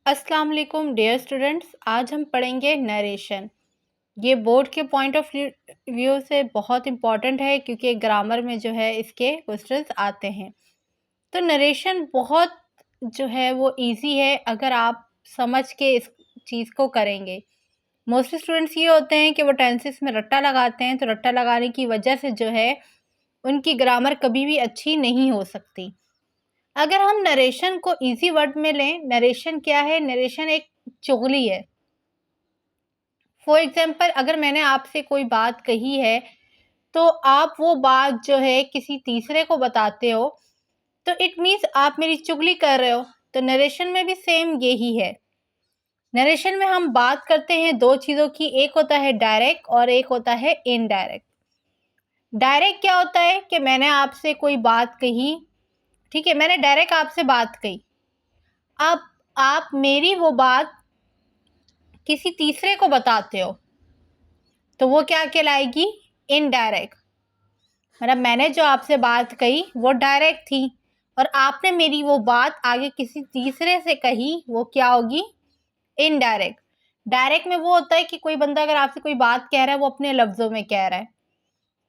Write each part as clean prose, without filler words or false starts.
अस्सलाम वालेकुम dear students. आज हम पढ़ेंगे नरेशन। ये बोर्ड के पॉइंट ऑफ व्यू से बहुत इम्पॉर्टेंट है क्योंकि ग्रामर में जो है इसके क्वेश्चंस आते हैं। तो नरेशन बहुत जो है वो इजी है अगर आप समझ के इस चीज़ को करेंगे। मोस्टली स्टूडेंट्स ये होते हैं कि वो टेंसेस में रट्टा लगाते हैं, तो रट्टा लगाने की वजह से जो है उनकी ग्रामर कभी भी अच्छी नहीं हो सकती। अगर हम नरेशन को इजी वर्ड में लें, नरेशन क्या है? नरेशन एक चुगली है। फॉर एग्जाम्पल, अगर मैंने आपसे कोई बात कही है तो आप वो बात जो है किसी तीसरे को बताते हो, तो इट मीन्स आप मेरी चुगली कर रहे हो। तो नरेशन में भी सेम यही है। नरेशन में हम बात करते हैं दो चीज़ों की, एक होता है डायरेक्ट और एक होता है इनडायरेक्ट। डायरेक्ट क्या होता है कि मैंने आपसे कोई बात कही, ठीक है, मैंने डायरेक्ट आपसे बात कही, अब आप मेरी वो बात किसी तीसरे को बताते हो, तो वो क्या कहलाएगी? इनडायरेक्ट। मतलब मैंने जो आपसे बात कही वो डायरेक्ट थी और आपने मेरी वो बात आगे किसी तीसरे से कही, वो क्या होगी? इनडायरेक्ट। डायरेक्ट में वो होता है कि कोई बंदा अगर आपसे कोई बात कह रहा है, वो अपने लफ्ज़ों में कह रहा है,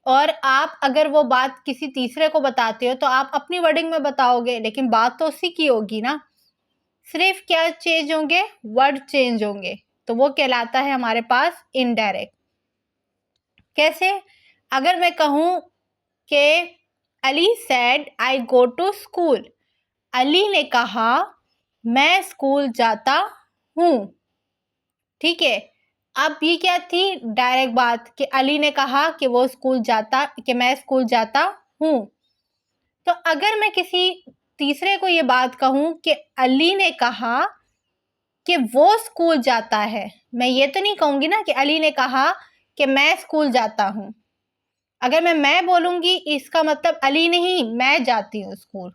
और आप अगर वो बात किसी तीसरे को बताते हो तो आप अपनी वर्डिंग में बताओगे, लेकिन बात तो उसी की होगी ना, सिर्फ क्या चेंज होंगे? वर्ड चेंज होंगे। तो वो कहलाता है हमारे पास इनडायरेक्ट। कैसे? अगर मैं कहूँ कि Ali said I go to school, Ali ने कहा मैं स्कूल जाता हूँ, ठीक है। अब ये क्या थी? डायरेक्ट बात कि अली ने कहा कि वो स्कूल जाता, कि मैं स्कूल जाता हूँ। तो अगर मैं किसी तीसरे को ये बात कहूँ कि अली ने कहा कि वो स्कूल जाता है, मैं ये तो नहीं कहूँगी ना कि अली ने कहा कि मैं स्कूल जाता हूँ। अगर मैं बोलूँगी, इसका मतलब अली नहीं, मैं जाती हूँ स्कूल।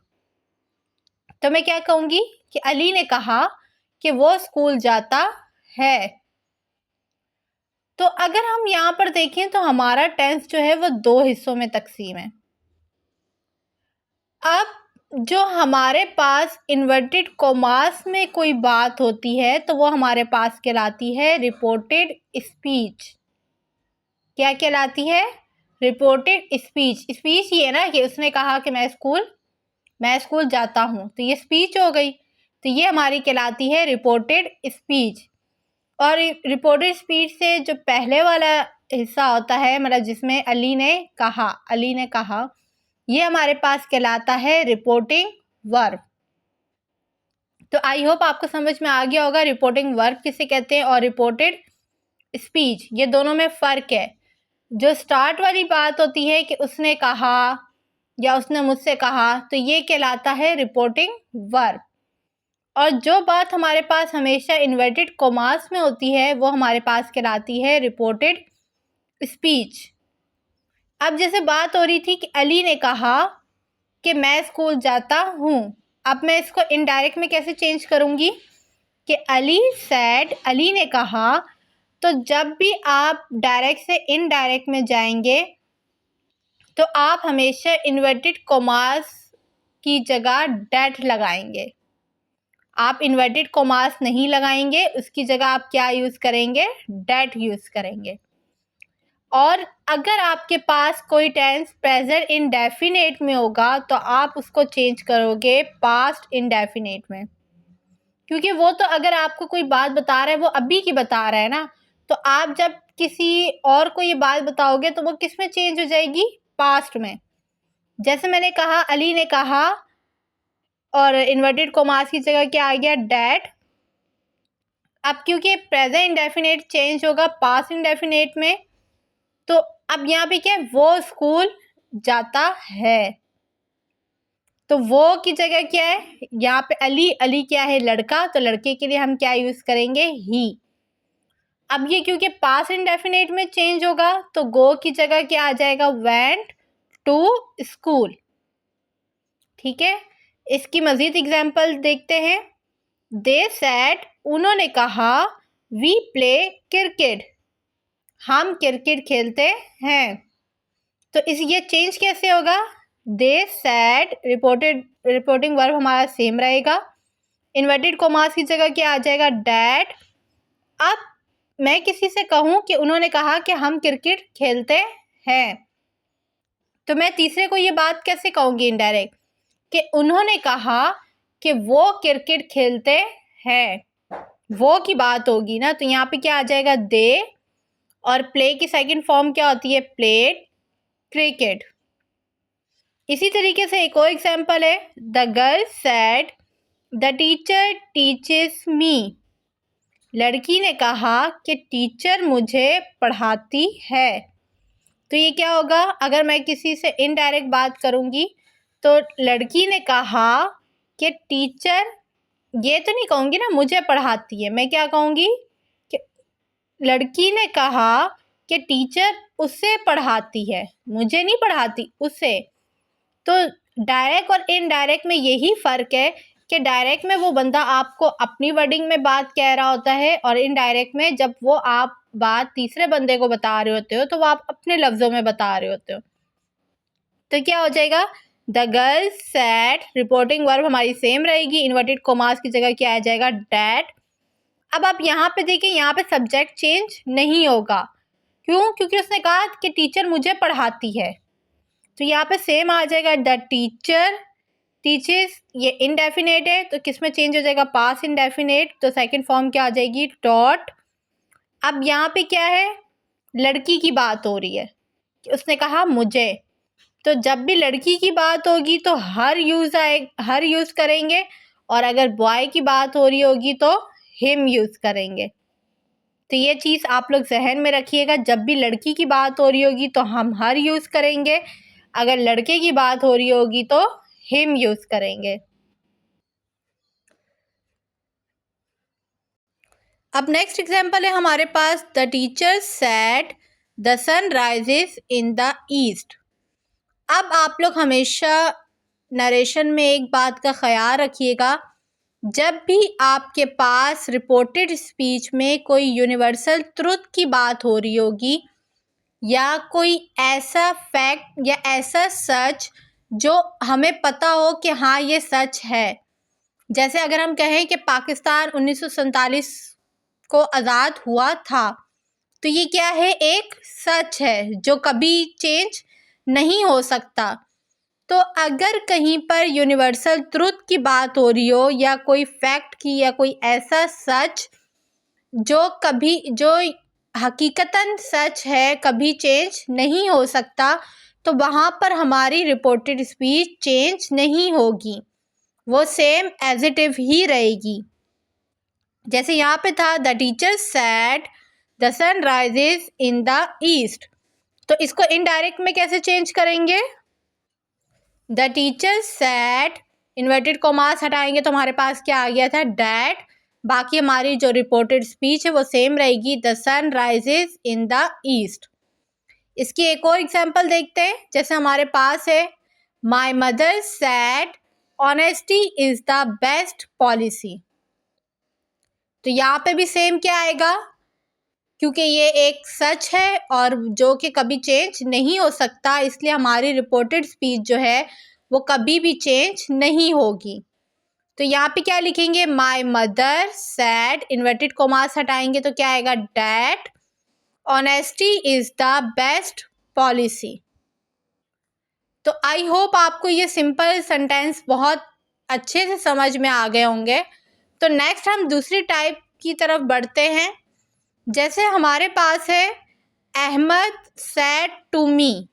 तो मैं क्या कहूँगी कि अली ने कहा कि वो स्कूल जाता है। तो अगर हम यहाँ पर देखें तो हमारा टेंस जो है वो दो हिस्सों में तकसीम है। अब जो हमारे पास इन्वर्टेड कॉमास में कोई बात होती है तो वो हमारे पास कहलाती है रिपोर्टेड स्पीच। क्या कहलाती है? Reported speech. स्पीच ये है ना कि उसने कहा कि मैं स्कूल जाता हूँ, तो ये स्पीच हो गई। तो ये हमारी कहलाती है रिपोर्टेड स्पीच। और रिपोर्टेड स्पीच से जो पहले वाला हिस्सा होता है, मतलब जिसमें अली ने कहा, ये हमारे पास कहलाता है रिपोर्टिंग वर्ब। तो आई होप आपको समझ में आ गया होगा रिपोर्टिंग वर्ब किसे कहते हैं और रिपोर्टेड स्पीच, ये दोनों में फ़र्क है। जो स्टार्ट वाली बात होती है कि उसने कहा या उसने मुझसे कहा, तो ये कहलाता है रिपोर्टिंग वर्ब। और जो बात हमारे पास हमेशा इन्वर्टेड कॉमास में होती है वो हमारे पास कहलाती है रिपोर्टेड स्पीच। अब जैसे बात हो रही थी कि अली ने कहा कि मैं स्कूल जाता हूँ, अब मैं इसको इनडायरेक्ट में कैसे चेंज करूँगी कि अली सेड, अली ने कहा। तो जब भी आप डायरेक्ट से इनडायरेक्ट में जाएंगे तो आप हमेशा इन्वर्टेड कॉमास की जगह डैट लगाएंगे। आप इन्वर्टेड कॉमास नहीं लगाएंगे, उसकी जगह आप क्या यूज़ करेंगे? डैट यूज़ करेंगे। और अगर आपके पास कोई टेंस प्रेजेंट इंडेफिनेट में होगा तो आप उसको चेंज करोगे पास्ट इंडेफिनेट में, क्योंकि वो तो अगर आपको कोई बात बता रहा है वो अभी की बता रहा है ना, तो आप जब किसी और को ये बात बताओगे तो वो किस में चेंज हो जाएगी? पास्ट में। जैसे मैंने कहा अली ने कहा और इन्वर्टेड कॉमास की जगह क्या आ गया? डैट। अब क्योंकि प्रेजेंट इंडेफिनेट चेंज होगा पास्ट इंडेफिनेट में, तो अब यहाँ पे क्या है? वो स्कूल जाता है, तो वो की जगह क्या है? यहाँ पे अली, अली क्या है? लड़का, तो लड़के के लिए हम क्या यूज़ करेंगे? ही। अब ये क्योंकि पास्ट इंडेफिनेट में चेंज होगा तो गो की जगह क्या आ जाएगा? Went to school. ठीक है, इसकी मज़ीद एग्जाम्पल देखते हैं। दे सेड, उन्होंने कहा, वी प्ले क्रिकेट, हम क्रिकेट खेलते हैं। तो इस ये चेंज कैसे होगा? दे सेड, रिपोर्टिंग वर्ब हमारा सेम रहेगा, इन्वर्टेड कोमास की जगह क्या आ जाएगा, डैट। अब मैं किसी से कहूँ कि उन्होंने कहा कि हम क्रिकेट खेलते हैं, तो मैं तीसरे को ये बात कैसे कहूँगी इनडायरेक्ट, कि उन्होंने कहा कि वो क्रिकेट खेलते हैं, वो की बात होगी ना। तो यहाँ पे क्या आ जाएगा, दे, और प्ले की सेकंड फॉर्म क्या होती है, प्लेड क्रिकेट। इसी तरीके से एक और एग्जांपल है, the girl said the teacher teaches me. लड़की ने कहा कि टीचर मुझे पढ़ाती है। तो ये क्या होगा, अगर मैं किसी से इनडायरेक्ट बात करूँगी तो लड़की ने कहा कि टीचर, ये तो नहीं कहूँगी ना मुझे पढ़ाती है, मैं क्या कहूँगी कि लड़की ने कहा कि टीचर उसे पढ़ाती है, मुझे नहीं पढ़ाती, उसे। तो डायरेक्ट और इनडायरेक्ट में यही फ़र्क है कि डायरेक्ट में वो बंदा आपको अपनी वर्डिंग में बात कह रहा होता है, और इनडायरेक्ट में जब वो आप बात तीसरे बंदे को बता रहे होते हो तो वो आप अपने लफ्ज़ों में बता रहे होते हो। तो क्या हो जाएगा, the girl sad, reporting verb हमारी सेम रहेगी, इन्वर्टेड कोमास की जगह क्या आ जाएगा, डैट। अब आप यहाँ पे देखिए, यहाँ पे सब्जेक्ट चेंज नहीं होगा। क्यों? क्योंकि उसने कहा कि टीचर मुझे पढ़ाती है, तो यहाँ पे सेम आ जाएगा, द टीचर टीचर्स। ये इनडेफिनेट है तो किस में चेंज हो जाएगा, पास इनडेफिनेट, तो सेकंड फॉर्म क्या आ जाएगी, टॉट। अब यहाँ पे क्या है, लड़की की बात हो रही है, उसने कहा मुझे, तो जब भी लड़की की बात होगी तो हर यूज़ करेंगे, और अगर बॉय की बात हो रही होगी तो हिम यूज़ करेंगे। तो ये चीज़ आप लोग जहन में रखिएगा, जब भी लड़की की बात हो रही होगी तो हम हर यूज़ करेंगे, अगर लड़के की बात हो रही होगी तो हिम यूज़ करेंगे। अब नेक्स्ट एग्जाम्पल है हमारे पास, the teacher said the sun rises in the east. अब आप लोग हमेशा नरेशन में एक बात का ख्याल रखिएगा, जब भी आपके पास रिपोर्टेड स्पीच में कोई यूनिवर्सल ट्रुथ की बात हो रही होगी, या कोई ऐसा फैक्ट या ऐसा सच जो हमें पता हो कि हाँ ये सच है, जैसे अगर हम कहें कि पाकिस्तान 1947 को आज़ाद हुआ था, तो ये क्या है, एक सच है जो कभी चेंज नहीं हो सकता। तो अगर कहीं पर यूनिवर्सल ट्रुथ की बात हो रही हो, या कोई फैक्ट की, या कोई ऐसा सच जो हकीकतन सच है, कभी चेंज नहीं हो सकता, तो वहाँ पर हमारी रिपोर्टेड स्पीच चेंज नहीं होगी, वो सेम एज इट इज़ ही रहेगी। जैसे यहाँ पे था, the teacher said the sun rises in the east, तो इसको इनडायरेक्ट में कैसे चेंज करेंगे, the teacher said, inverted commas हटाएंगे तो हमारे पास क्या आ गया था, डैट। बाकी हमारी जो रिपोर्टेड स्पीच है वो सेम रहेगी, the sun rises in the east. इसकी एक और एग्जांपल देखते हैं, जैसे हमारे पास है, my mother said honesty is the best policy. तो यहाँ पे भी सेम क्या आएगा, क्योंकि ये एक सच है और जो कि कभी चेंज नहीं हो सकता, इसलिए हमारी रिपोर्टेड स्पीच जो है वो कभी भी चेंज नहीं होगी। तो यहाँ पे क्या लिखेंगे, my mother sad, inverted commas हटाएंगे तो क्या आएगा, that honesty is the best policy. तो आई होप आपको ये सिंपल सेंटेंस बहुत अच्छे से समझ में आ गए होंगे। तो नेक्स्ट हम दूसरी टाइप की तरफ बढ़ते हैं। जैसे हमारे पास है, अहमद सैड टू मी।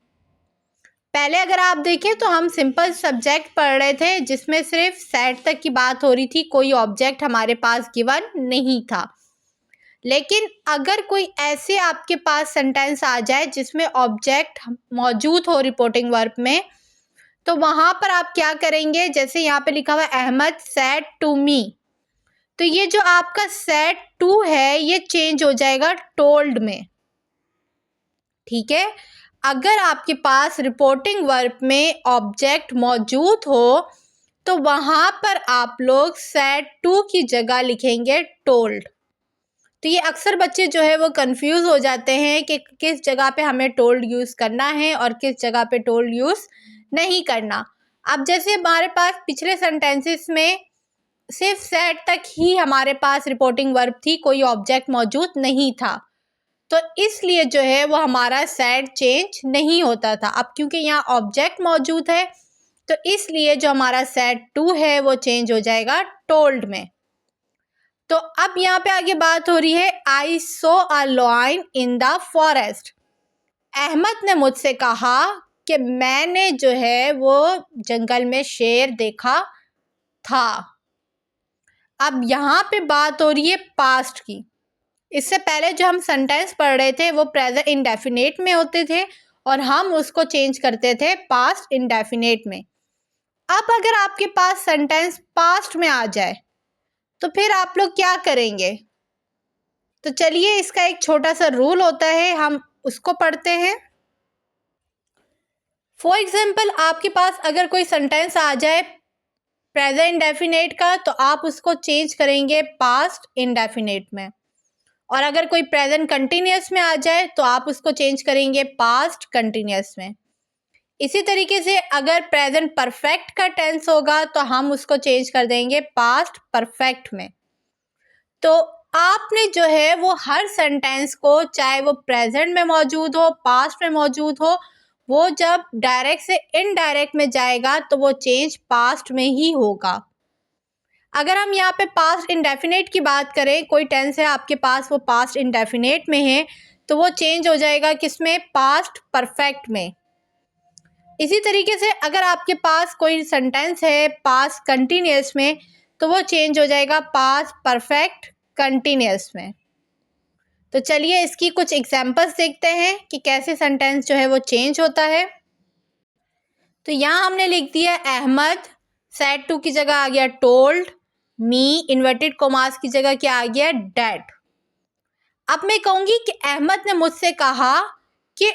पहले अगर आप देखें तो हम सिंपल सब्जेक्ट पढ़ रहे थे, जिसमें सिर्फ सैड तक की बात हो रही थी, कोई ऑब्जेक्ट हमारे पास गिवन नहीं था। लेकिन अगर कोई ऐसे आपके पास सेंटेंस आ जाए जिसमें ऑब्जेक्ट मौजूद हो रिपोर्टिंग वर्ब में, तो वहाँ पर आप क्या करेंगे, जैसे यहाँ पे लिखा हुआ है अहमद सैड टू मी, तो ये जो आपका सैड टू है ये चेंज हो जाएगा टोल्ड में। ठीक है, अगर आपके पास रिपोर्टिंग वर्ब में ऑब्जेक्ट मौजूद हो तो वहाँ पर आप लोग सैड टू की जगह लिखेंगे टोल्ड। तो ये अक्सर बच्चे जो है वो कंफ्यूज हो जाते हैं कि किस जगह पे हमें टोल्ड यूज़ करना है और किस जगह पे टोल्ड यूज़ नहीं करना। अब जैसे हमारे पास पिछले सेंटेंसेस में सिर्फ सेड तक ही हमारे पास रिपोर्टिंग वर्ब थी, कोई ऑब्जेक्ट मौजूद नहीं था, तो इसलिए जो है वो हमारा सेड चेंज नहीं होता था। अब क्योंकि यहाँ ऑब्जेक्ट मौजूद है तो इसलिए जो हमारा सेड टू है वो चेंज हो जाएगा टोल्ड में। तो अब यहाँ पे आगे बात हो रही है, I saw a lion in the forest. Ahmed ने मुझसे कहा कि मैंने जो है वो जंगल में शेर देखा था। अब यहाँ पे बात हो रही है पास्ट की। इससे पहले जो हम सेंटेंस पढ़ रहे थे वो प्रेजेंट इंडेफिनिट में होते थे और हम उसको चेंज करते थे पास्ट इंडेफिनिट में। अब अगर आपके पास सेंटेंस पास्ट में आ जाए तो फिर आप लोग क्या करेंगे? तो चलिए इसका एक छोटा सा रूल होता है, हम उसको पढ़ते हैं। फॉर एग्जाम्पल आपके पास अगर कोई सेंटेंस आ जाए प्रेजेंट इंडेफिनिट का तो आप उसको चेंज करेंगे पास्ट इंडेफिनिट में, और अगर कोई प्रेजेंट कंटिन्यूअस में आ जाए तो आप उसको चेंज करेंगे पास्ट कंटिन्यूअस में। इसी तरीके से अगर प्रेजेंट परफेक्ट का टेंस होगा तो हम उसको चेंज कर देंगे पास्ट परफेक्ट में। तो आपने जो है वो हर सेंटेंस को, चाहे वो प्रेजेंट में मौजूद हो पास्ट में मौजूद हो, वो जब डायरेक्ट से इनडायरेक्ट में जाएगा तो वो चेंज पास्ट में ही होगा। अगर हम यहाँ पे पास्ट इंडेफिनिट की बात करें, कोई टेंस है आपके पास वो पास्ट इंडेफिनिट में है तो वो चेंज हो जाएगा किसमें? पास्ट परफेक्ट में। इसी तरीके से अगर आपके पास कोई सेंटेंस है पास्ट कंटिन्यूअस में तो वो चेंज हो जाएगा पास्ट परफेक्ट कंटिन्यूअस में। तो चलिए इसकी कुछ एग्जांपल्स देखते हैं कि कैसे सेंटेंस जो है वो चेंज होता है। तो यहाँ हमने लिख दिया अहमद, सेड टू की जगह आ गया टोल्ड, मी इन्वर्टेड कोमास की जगह क्या आ गया? डैड। अब मैं कहूँगी कि अहमद ने मुझसे कहा कि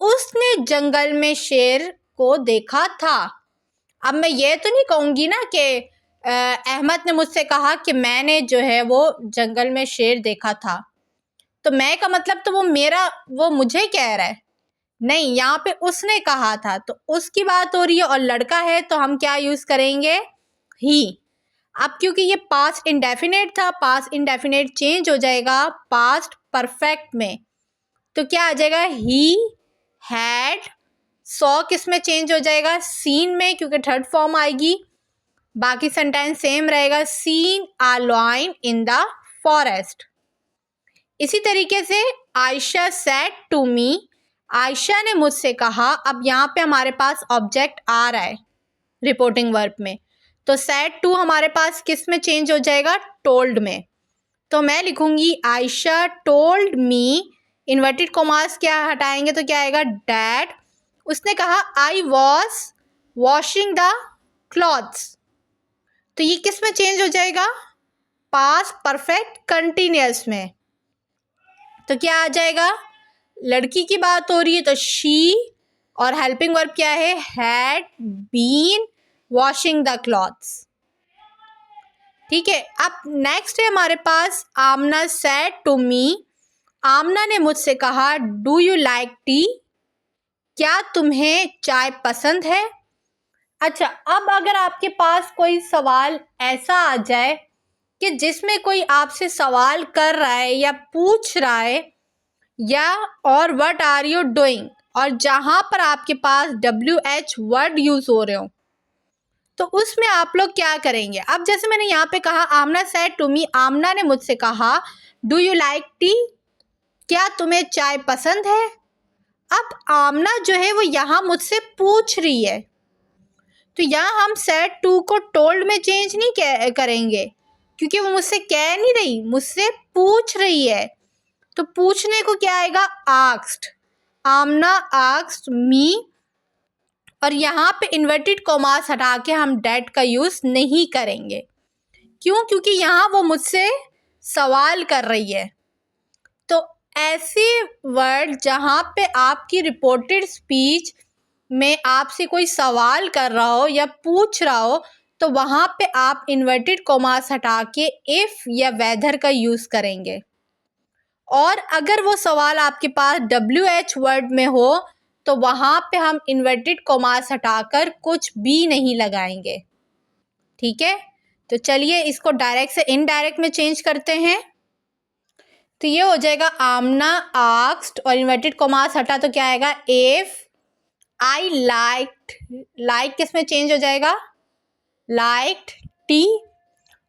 उसने जंगल में शेर को देखा था। अब मैं ये तो नहीं कहूँगी ना कि अहमद ने मुझसे कहा कि मैंने जो है वो जंगल में शेर देखा था, तो मैं का मतलब तो वो मुझे कह रहा है, नहीं, यहाँ पे उसने कहा था तो उसकी बात हो रही है, और लड़का है तो हम क्या यूज करेंगे? ही। अब क्योंकि ये पास्ट इंडेफिनिट था, पास्ट इंडेफिनिट चेंज हो जाएगा पास्ट परफेक्ट में, तो क्या आ जाएगा? He had. सॉ किस में चेंज हो जाएगा? सीन में, क्योंकि थर्ड फॉर्म आएगी। बाकी सेंटेंस सेम रहेगा, seen a lion in the forest. इसी तरीके से Ayesha said to me, Ayesha ने मुझसे कहा। अब यहाँ पे हमारे पास ऑब्जेक्ट आ रहा है रिपोर्टिंग वर्ब में, तो सेड टू हमारे पास किस में चेंज हो जाएगा? टोल्ड में। तो मैं लिखूंगी Ayesha told me, inverted commas क्या हटाएंगे तो क्या आएगा? डैड। उसने कहा I was washing the clothes, तो ये किस में चेंज हो जाएगा? पास्ट परफेक्ट कंटिन्यूअस में। तो क्या आ जाएगा? लड़की की बात हो रही है तो शी, और हेल्पिंग वर्ब क्या है? Had been washing the clothes. ठीक है। अब नेक्स्ट है हमारे पास आमना सेड टू मी, आमना ने मुझसे कहा डू यू लाइक टी, क्या तुम्हें चाय पसंद है? अच्छा, अब अगर आपके पास कोई सवाल ऐसा आ जाए कि जिसमें कोई आपसे सवाल कर रहा है या पूछ रहा है, या और व्हाट आर यू डूइंग, और जहाँ पर आपके पास WH वर्ड यूज हो रहे हो, तो उसमें आप लोग क्या करेंगे? अब जैसे मैंने यहाँ पे कहा आमना सेड टू मी, आमना ने मुझसे कहा डू यू लाइक टी, क्या तुम्हें चाय पसंद है? अब आमना जो है वो यहाँ मुझसे पूछ रही है, तो यहाँ हम सेड टू को टोल्ड में चेंज नहीं करेंगे, क्योंकि वो मुझसे कह नहीं रही, मुझसे पूछ रही है। तो पूछने को क्या आएगा? आस्क्ड। आमना आस्क्ड मी, और यहाँ पे इन्वर्टेड कोमास हटा के हम डैट का यूज नहीं करेंगे। क्यों? क्योंकि यहाँ वो मुझसे सवाल कर रही है। तो ऐसे वर्ड जहाँ पे आपकी रिपोर्टेड स्पीच में आपसे कोई सवाल कर रहा हो या पूछ रहा हो, तो वहाँ पे आप इन्वर्टेड कोमास हटा के इफ या वेदर का यूज करेंगे। और अगर वो सवाल आपके पास WH वर्ड में हो तो वहाँ पे हम इन्वर्टेड कोमास हटाकर कुछ भी नहीं लगाएंगे। ठीक है। तो चलिए इसको डायरेक्ट से इनडायरेक्ट में चेंज करते हैं। तो ये हो जाएगा आमना आस्क्ड और इन्वर्टेड कॉमास हटा तो क्या आएगा, इफ आई लाइक्ड। लाइक किस में चेंज हो जाएगा, लाइक्ड टी।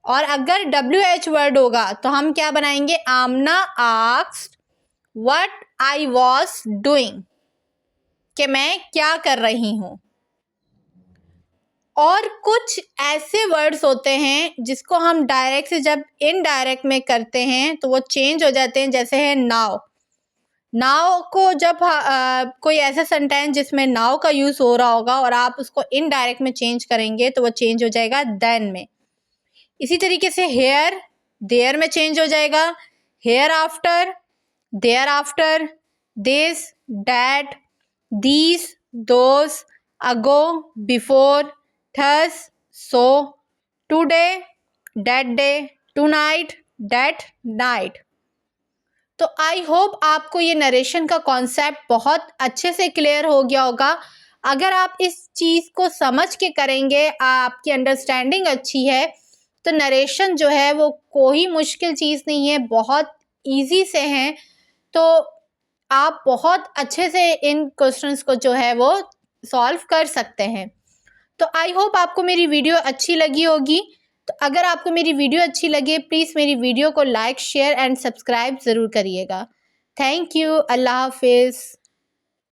और अगर WH वर्ड होगा तो हम क्या बनाएंगे, Aamna asked what I was doing, कि मैं क्या कर रही हूँ। और कुछ ऐसे वर्ड्स होते हैं जिसको हम डायरेक्ट से जब इनडायरेक्ट में करते हैं तो वो चेंज हो जाते हैं, जैसे है नाउ। नाउ को जब कोई ऐसा सेंटेंस जिसमें नाउ का यूज़ हो रहा होगा और आप उसको इनडायरेक्ट में चेंज करेंगे तो वो चेंज हो जाएगा देन में। इसी तरीके से हेयर, देयर में चेंज हो जाएगा hereafter, thereafter, this, that, these, those, ago, before, thus, so, today, that day, tonight, that night. तो आई होप आपको ये नरेशन का कॉन्सेप्ट बहुत अच्छे से क्लियर हो गया होगा। अगर आप इस चीज़ को समझ के करेंगे, आपकी अंडरस्टैंडिंग अच्छी है, तो नरेशन जो है वो कोई मुश्किल चीज़ नहीं है, बहुत इजी से है। तो आप बहुत अच्छे से इन क्वेश्चंस को जो है वो सॉल्व कर सकते हैं। तो आई होप आपको मेरी वीडियो अच्छी लगी होगी। तो अगर आपको मेरी वीडियो अच्छी लगे प्लीज़ मेरी वीडियो को लाइक, शेयर एंड सब्सक्राइब ज़रूर करिएगा। Thank you. अल्लाह हाफिज़।